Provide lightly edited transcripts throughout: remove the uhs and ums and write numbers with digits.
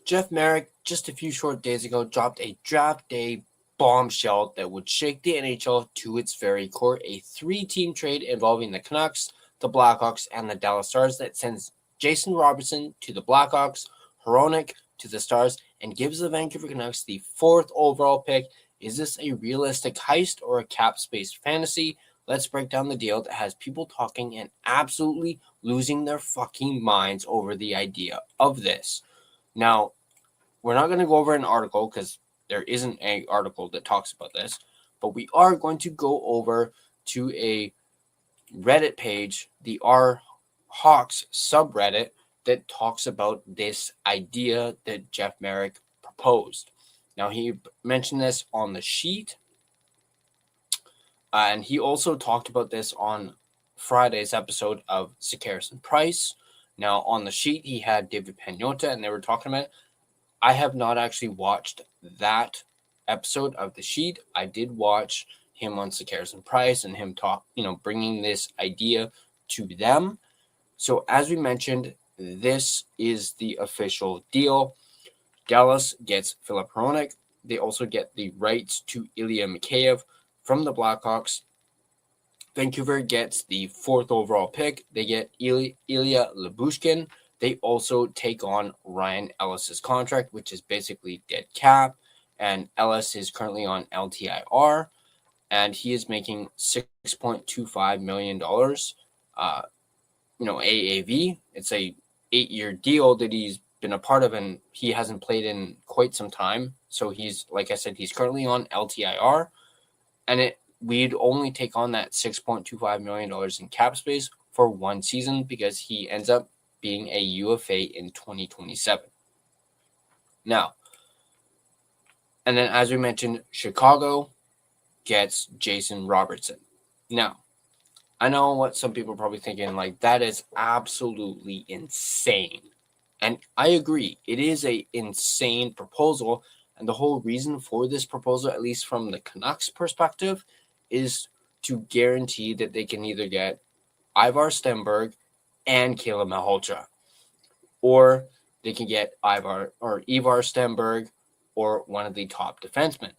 Jeff Marek, just a few short days ago, dropped a draft day bombshell that would shake the NHL to its very core. A 3-team trade involving the Canucks, the Blackhawks, and the Dallas Stars that sends Jason Robertson to the Blackhawks, Hronek to the Stars, and gives the Vancouver Canucks the 4th overall pick. Is this a realistic heist or a cap-space fantasy? Let's break down the deal that has people talking and absolutely losing their fucking minds over the idea of this. Now, we're not going to go over an article because there isn't an article that talks about this, but we are going to go over to a Reddit page, the R Hawks subreddit, that talks about this idea that Jeff Marek proposed. Now, he mentioned this on the sheet, and he also talked about this on Friday's episode of Sekeres and Price. Now, on the sheet, he had David Pagnotta, and they were talking about it. I have not actually watched that episode of the sheet. I did watch him on Sekeres and Price and him talk, bringing this idea to them. So, as we mentioned, this is the official deal. Dallas gets Filip Hronek. They also get the rights to Ilya Mikheyev from the Blackhawks. Vancouver gets the 4th overall pick. They get Ilya Lyubushkin. They also take on Ryan Ellis's contract, which is basically dead cap. And Ellis is currently on LTIR, and he is making $6.25 million. AAV. It's a 8-year deal that he's been a part of, and he hasn't played in quite some time. So he's, like I said, he's currently on LTIR, and we'd only take on that $6.25 million in cap space for one season because he ends up being a UFA in 2027. Now, and then as we mentioned, Chicago gets Jason Robertson. Now, I know what some people are probably thinking, like, that is absolutely insane. And I agree, it is an insane proposal. And the whole reason for this proposal, at least from the Canucks perspective, is to guarantee that they can either get Ivar Stenberg and Caleb Malhotra, or they can get Ivar Stenberg or one of the top defensemen.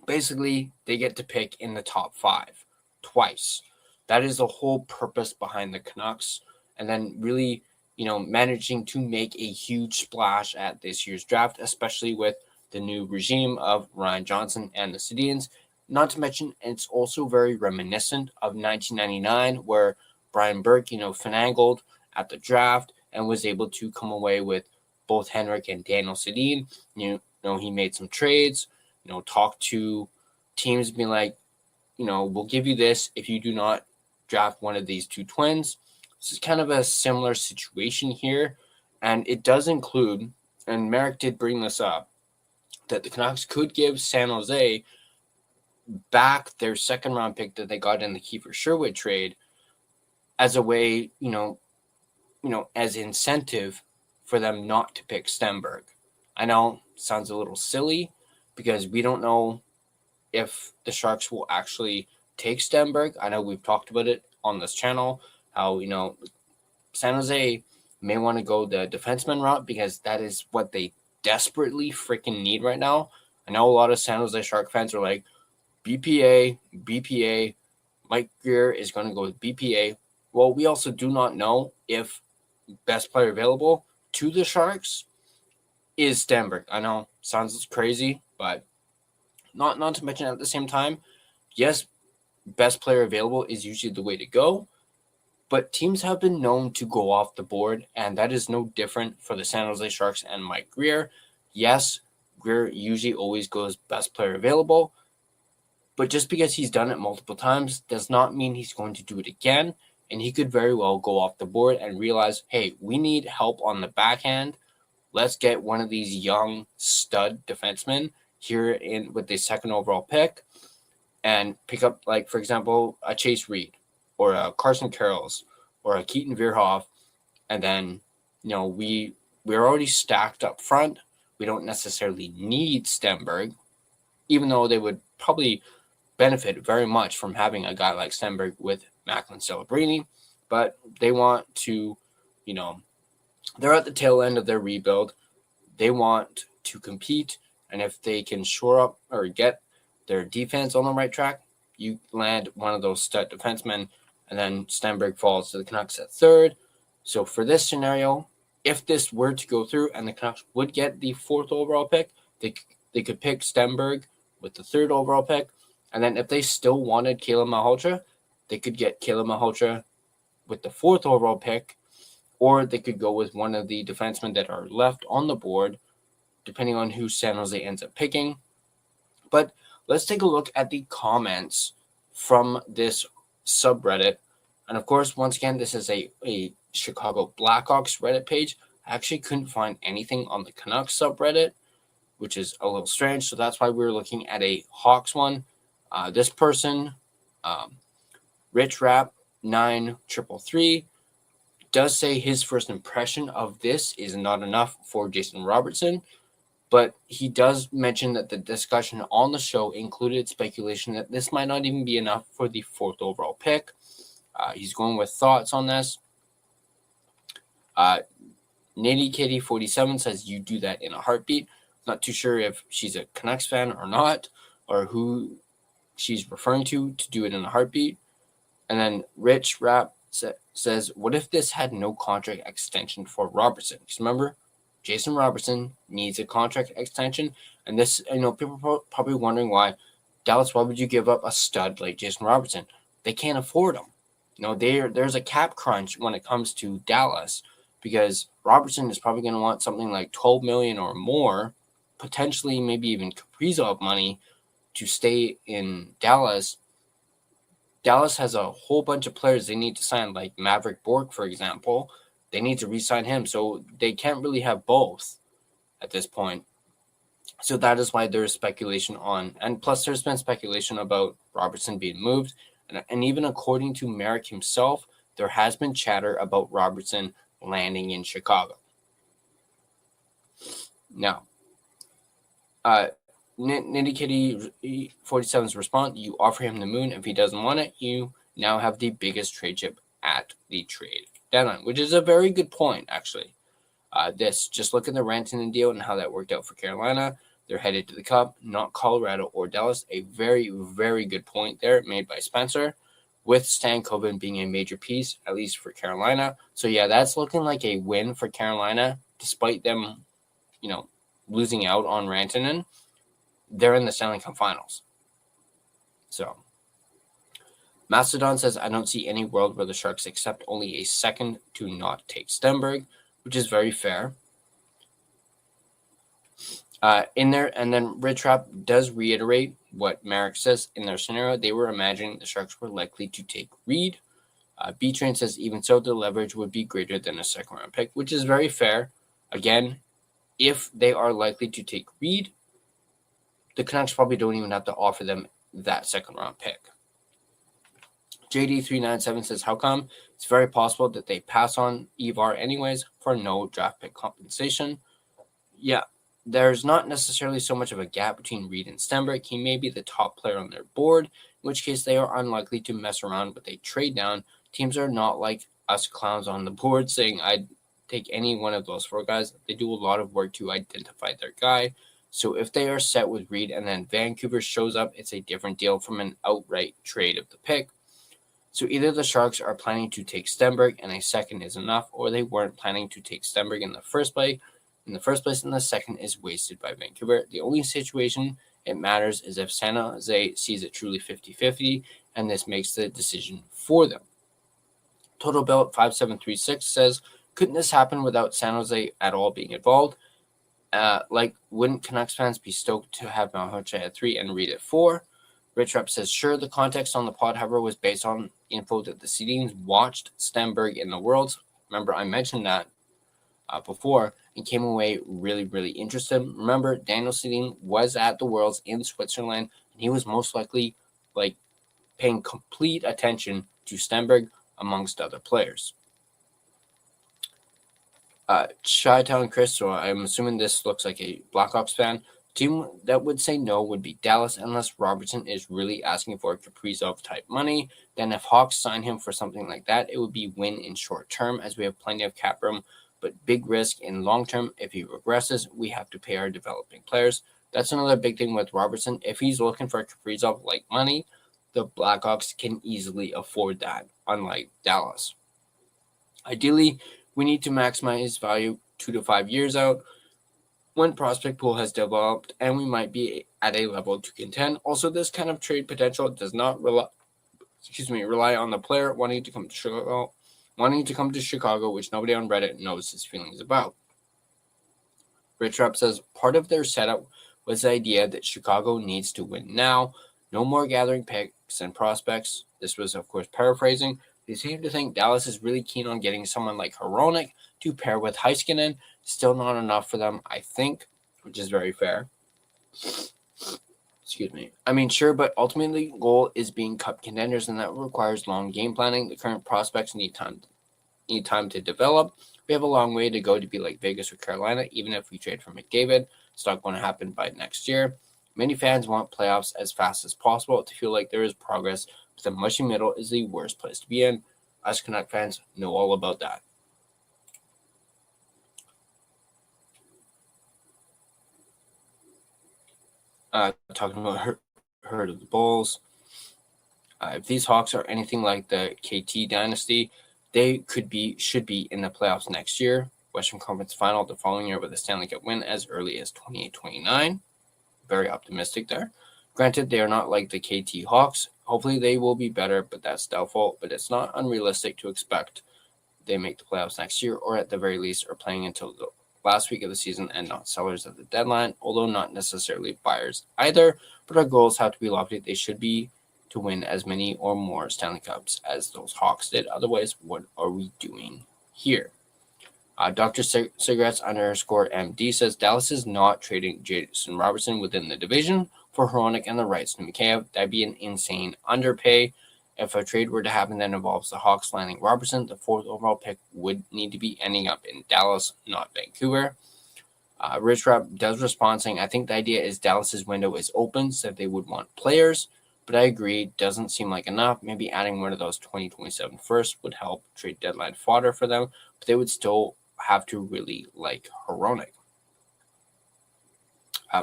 Basically, they get to pick in the top 5 twice. That is the whole purpose behind the Canucks. And then really, managing to make a huge splash at this year's draft, especially with the new regime of Ryan Johnson and the Sedins. Not to mention, it's also very reminiscent of 1999, where Brian Burke, finagled at the draft and was able to come away with both Henrik and Daniel Sedin. He made some trades, talked to teams being like, we'll give you this if you do not draft one of these two twins. This is kind of a similar situation here, and it does include, and Marek did bring this up, that the Canucks could give San Jose back their 2nd-round pick that they got in the Kiefer Sherwood trade as a way, as incentive for them not to pick Stenberg. I know it sounds a little silly because we don't know if the Sharks will actually take Stenberg. I know we've talked about it on this channel, how, San Jose may want to go the defenseman route because that is what they desperately freaking need right now. I know a lot of San Jose Shark fans are like, BPA, Mike Greer is going to go with BPA. Well, we also do not know if best player available to the Sharks is Stenberg. I know, sounds crazy, but not to mention at the same time, yes, best player available is usually the way to go, but teams have been known to go off the board, and that is no different for the San Jose Sharks and Mike Greer. Yes, Greer usually always goes best player available, but just because he's done it multiple times does not mean he's going to do it again, and he could very well go off the board and realize, hey, we need help on the backhand. Let's get one of these young stud defensemen here with the 2nd overall pick and pick up, like, for example, a Chase Reed or a Carson Karels or a Keaton Vierhoff, and then, we're already stacked up front. We don't necessarily need Stenberg, even though they would probably benefit very much from having a guy like Stenberg with Macklin Celebrini, but they want to, they're at the tail end of their rebuild. they want to compete, and if they can shore up or get their defense on the right track, you land one of those stud defensemen, and then Stenberg falls to the Canucks at third. So for this scenario, if this were to go through and the Canucks would get the 4th overall pick, they could pick Stenberg with the 3rd overall pick, and then if they still wanted Caleb Malhotra, they could get Caleb Malhotra with the 4th overall pick, or they could go with one of the defensemen that are left on the board, depending on who San Jose ends up picking. But let's take a look at the comments from this subreddit. And of course, once again, this is a Chicago Blackhawks Reddit page. I actually couldn't find anything on the Canucks subreddit, which is a little strange. So that's why we were looking at a Hawks one. This person, Rich Rap 9333, does say his first impression of this is not enough for Jason Robertson, but he does mention that the discussion on the show included speculation that this might not even be enough for the 4th overall pick. He's going with thoughts on this. Nitty Kitty 47 says you do that in a heartbeat. Not too sure if she's a Canucks fan or not, or who she's referring to do it in a heartbeat. And then Rich Rap says, what if this had no contract extension for Robertson? Because remember, Jason Robertson needs a contract extension. And this, people are probably wondering why. Dallas, why would you give up a stud like Jason Robertson? They can't afford him. There's a cap crunch when it comes to Dallas, because Robertson is probably going to want something like $12 million or more, potentially maybe even Kaprizov money to stay in Dallas. Dallas has a whole bunch of players they need to sign, like Mavrik Bourque, for example. They need to re-sign him, so they can't really have both at this point. So that is why there's speculation on, and plus there's been speculation about Robertson being moved, and even according to Marek himself, there has been chatter about Robertson landing in Chicago. Now, Nitty Kitty 47's response, you offer him the moon. If he doesn't want it, you now have the biggest trade chip at the trade deadline, which is a very good point, actually. Just look at the Rantanen deal and how that worked out for Carolina. They're headed to the Cup, not Colorado or Dallas. A very, very good point there made by Spencer, with Stankoven being a major piece, at least for Carolina. So, yeah, that's looking like a win for Carolina, despite them, losing out on Rantanen. They're in the Stanley Cup Finals. So, Mastodon says, I don't see any world where the Sharks accept only a second to not take Stenberg, which is very fair. And then Rich Rap does reiterate what Marek says in their scenario. They were imagining the Sharks were likely to take Reed. B-Train says, even so, the leverage would be greater than a second-round pick, which is very fair. Again, if they are likely to take Reed, the Canucks probably don't even have to offer them that second-round pick. JD397 says, how come? It's very possible that they pass on Ivar anyways for no draft pick compensation. Yeah, there's not necessarily so much of a gap between Reed and Stenberg. He may be the top player on their board, in which case they are unlikely to mess around with a trade down. Teams are not like us clowns on the board saying, I'd take any one of those 4 guys. They do a lot of work to identify their guy. So if they are set with Reed and then Vancouver shows up, it's a different deal from an outright trade of the pick. So either the Sharks are planning to take Stenberg and a second is enough, or they weren't planning to take Stenberg in the first place, and the second is wasted by Vancouver. The only situation it matters is if San Jose sees it truly 50-50, and this makes the decision for them. Total Bill 5736 says, couldn't this happen without San Jose at all being involved? Wouldn't Canucks fans be stoked to have Malhotra at 3 and Reed at 4? Rich Rep says, sure, the context on the pod, however, was based on info that the Sedins watched Stenberg in the Worlds. Remember, I mentioned that before and came away really, really interested. Remember, Daniel Sedin was at the Worlds in Switzerland, and he was most likely paying complete attention to Stenberg amongst other players. Chi-Town Chris, so I'm assuming this looks like a Blackhawks fan. Team that would say no would be Dallas unless Robertson is really asking for Kaprizov-type money. Then if Hawks sign him for something like that, it would be win in short term as we have plenty of cap room. but big risk in long term. If he regresses, we have to pay our developing players. That's another big thing with Robertson. If he's looking for Kaprizov-like money, the Blackhawks can easily afford that, unlike Dallas. Ideally, we need to maximize value 2 to 5 years out when prospect pool has developed and we might be at a level to contend. Also, this kind of trade potential does not rely on the player wanting to come to Chicago, which nobody on Reddit knows his feelings about. Rich Rap says part of their setup was the idea that Chicago needs to win now. No more gathering picks and prospects. This was, of course, paraphrasing. They seem to think Dallas is really keen on getting someone like Hronek to pair with Heiskanen. Still not enough for them, I think, which is very fair. Excuse me. I mean, sure, but ultimately, goal is being cup contenders, and that requires long game planning. The current prospects need time to develop. We have a long way to go to be like Vegas or Carolina, even if we trade for McDavid. It's not going to happen by next year. Many fans want playoffs as fast as possible to feel like there is progress, but the mushy middle is the worst place to be in. Us Canuck fans know all about that. Talking about herd of the Bulls. If these Hawks are anything like the KT dynasty, they should be in the playoffs next year. Western Conference Final the following year with a Stanley Cup win as early as 28-29. Very optimistic there. Granted, they are not like the KT Hawks. Hopefully they will be better, but that's doubtful. But it's not unrealistic to expect they make the playoffs next year, or at the very least are playing until the last week of the season and not sellers at the deadline, although not necessarily buyers either. But our goals have to be lofty. They should be to win as many or more Stanley Cups as those Hawks did. Otherwise, what are we doing here? Dr. Cigarettes _MD says Dallas is not trading Jason Robertson within the division for Hronek and the rights to Mikheyev. That'd be an insane underpay. If a trade were to happen that involves the Hawks landing Robertson, the 4th overall pick would need to be ending up in Dallas, not Vancouver. Rich Rap does respond saying, I think the idea is Dallas's window is open, so they would want players, but I agree, doesn't seem like enough. Maybe adding one of those 2027 firsts would help trade deadline fodder for them, but they would still have to really like Hronek.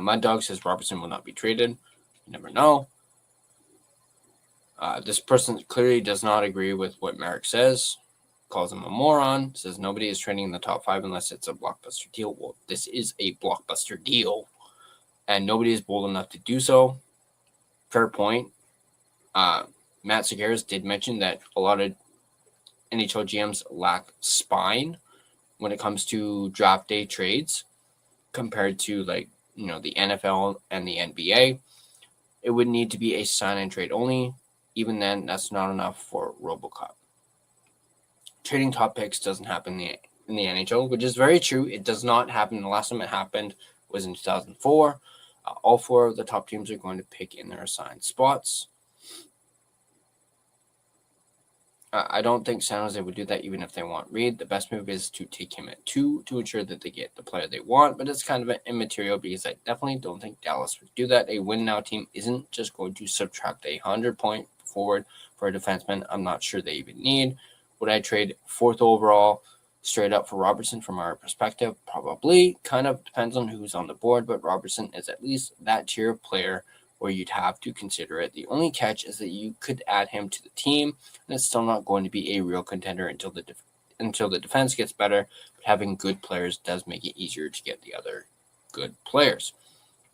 Mud Dog says Robertson will not be traded. You never know. This person clearly does not agree with what Marek says, calls him a moron, says nobody is trading in the top 5 unless it's a blockbuster deal. Well, this is a blockbuster deal, and nobody is bold enough to do so. Fair point. Matt Segares did mention that a lot of NHL GMs lack spine when it comes to draft day trades compared to the NFL and the NBA. It would need to be a sign and trade only. Even then, that's not enough for RoboCop. Trading top picks doesn't happen in the NHL, which is very true. It does not happen. The last time it happened was in 2004. All 4 of the top teams are going to pick in their assigned spots. I don't think San Jose would do that even if they want Reed. The best move is to take him at 2 to ensure that they get the player they want, but it's kind of immaterial because I definitely don't think Dallas would do that. A win-now team isn't just going to subtract a 100-point forward for a defenseman I'm not sure they even need. Would I trade 4th overall straight up for Robertson from our perspective? Probably. Kind of depends on who's on the board, but Robertson is at least that tier of player where you'd have to consider it. The only catch is that you could add him to the team, and it's still not going to be a real contender until the defense gets better. But having good players does make it easier to get the other good players.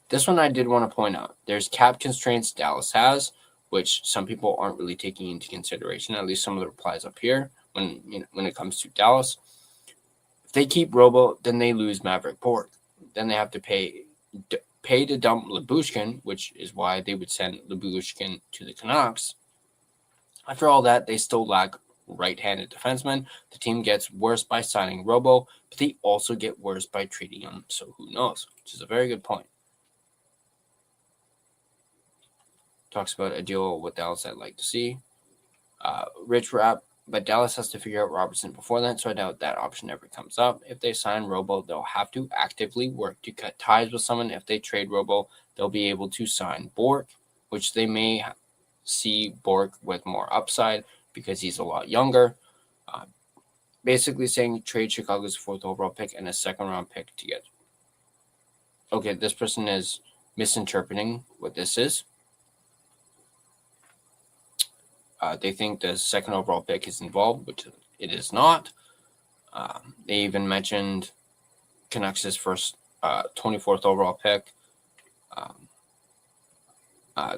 This one I did want to point out. There's cap constraints Dallas has, which some people aren't really taking into consideration, at least some of the replies up here when it comes to Dallas. If they keep Robo, then they lose Mavrik Bourque. Then they have to pay to dump Lyubushkin, which is why they would send Lyubushkin to the Canucks. After all that, they still lack right-handed defensemen. The team gets worse by signing Robo, but they also get worse by trading him, so who knows? Which is a very good point. Talks about a deal with Dallas I'd like to see. Rich Rap, but Dallas has to figure out Robertson before then, so I doubt that option ever comes up. If they sign Robo, they'll have to actively work to cut ties with someone. If they trade Robo, they'll be able to sign Bourque, which they may see Bourque with more upside because he's a lot younger. basically saying trade Chicago's 4th overall pick and a 2nd round pick to get. Okay, this person is misinterpreting what this is. They think the 2nd overall pick is involved, which it is not. They even mentioned Canucks' first 24th overall pick.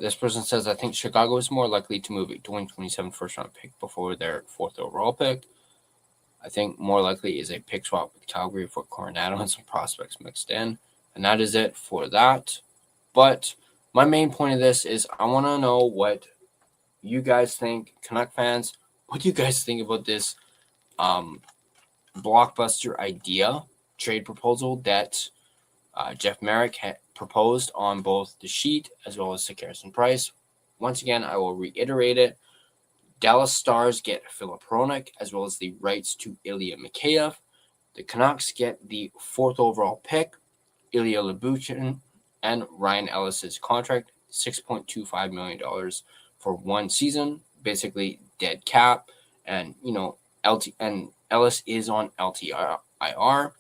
This person says, I think Chicago is more likely to move a 2027 first-round pick before their 4th overall pick. I think more likely is a pick swap with Calgary for Coronado and some prospects mixed in. And that is it for that. But my main point of this is I want to know what you guys think, Canuck fans. What do you guys think about this blockbuster idea, trade proposal that Jeff Marek had proposed on both the sheet as well as Carson Price? Once again, I will reiterate it. Dallas Stars get Filip Hronek as well as the rights to Ilya Mikheyev. The Canucks get the 4th overall pick, Ilya Lyubushkin, and Ryan Ellis' contract, $6.25 million for 1 season, basically dead cap. And, and Ellis is on LTIR.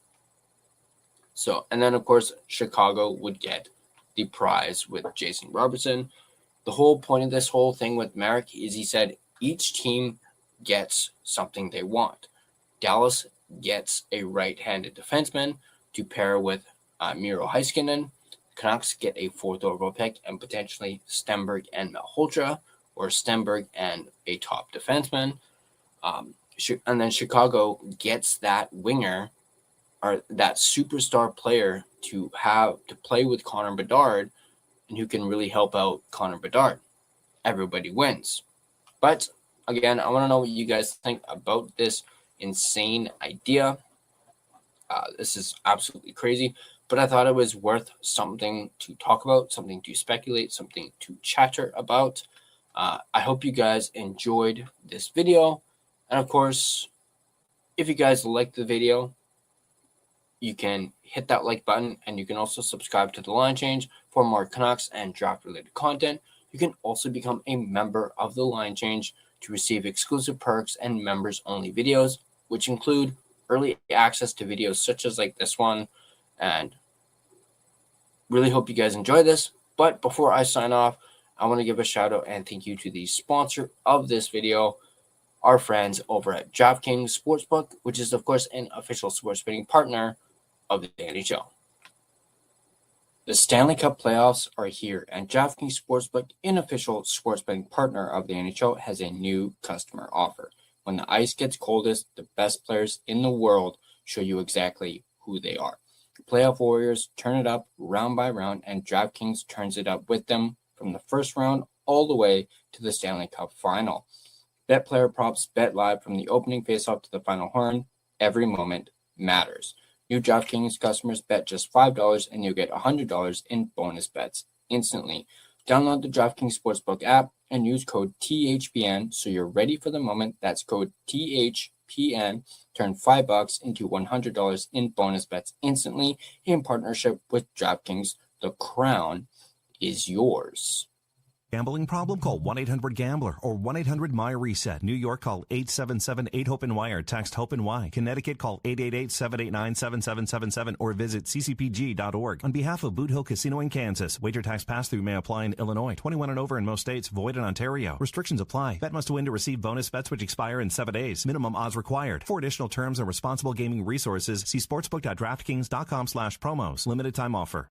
So, and then, of course, Chicago would get the prize with Jason Robertson. The whole point of this whole thing with Marek is he said each team gets something they want. Dallas gets a right-handed defenseman to pair with Miro Heiskanen. Canucks get a 4th overall pick and potentially Stenberg and Malhotra, or Stenberg and a top defenseman. And then Chicago gets that winger or that superstar player to play with Connor Bedard and who can really help out Connor Bedard. Everybody wins. But again, I want to know what you guys think about this insane idea. This is absolutely crazy, but I thought it was worth something to talk about, something to speculate, something to chatter about. I hope you guys enjoyed this video. And of course, if you guys liked the video, you can hit that like button, and you can also subscribe to The Line Change for more Canucks and draft-related content. You can also become a member of The Line Change to receive exclusive perks and members-only videos, which include early access to videos such as like this one. And really hope you guys enjoy this. But before I sign off, I want to give a shout out and thank you to the sponsor of this video, our friends over at DraftKings Sportsbook, which is, of course, an official sports betting partner of the NHL. The Stanley Cup playoffs are here, and DraftKings Sportsbook, an official sports betting partner of the NHL, has a new customer offer. When the ice gets coldest, the best players in the world show you exactly who they are. Playoff warriors turn it up round by round, and DraftKings turns it up with them from the first round all the way to the Stanley Cup final. Bet player props, bet live from the opening faceoff to the final horn. Every moment matters. New DraftKings customers bet just $5 and you'll get $100 in bonus bets instantly. Download the DraftKings Sportsbook app and use code THPN so you're ready for the moment. That's code THPN. Turn $5 into $100 in bonus bets instantly in partnership with DraftKings. The crown is yours. Gambling problem? Call 1-800-GAMBLER or 1-800-MY-RESET. New York, call 877-8-HOPE-NY or text HOPE-NY. Connecticut, call 888-789-7777 or visit ccpg.org. On behalf of Boot Hill Casino in Kansas, wager tax pass-through may apply in Illinois. 21 and over in most states. Void in Ontario. Restrictions apply. Bet must win to receive bonus bets which expire in 7 days. Minimum odds required. For additional terms and responsible gaming resources, see sportsbook.draftkings.com/promos. Limited time offer.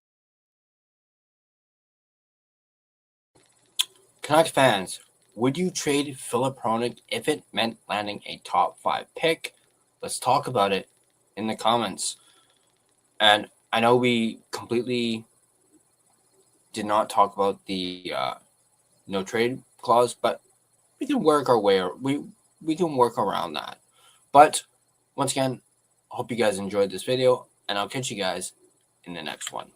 Canucks fans, would you trade Filip Hronek if it meant landing a top 5 pick? Let's talk about it in the comments. And I know we completely did not talk about the no trade clause, but we can work our way, we can work around that. But once again, I hope you guys enjoyed this video, and I'll catch you guys in the next one.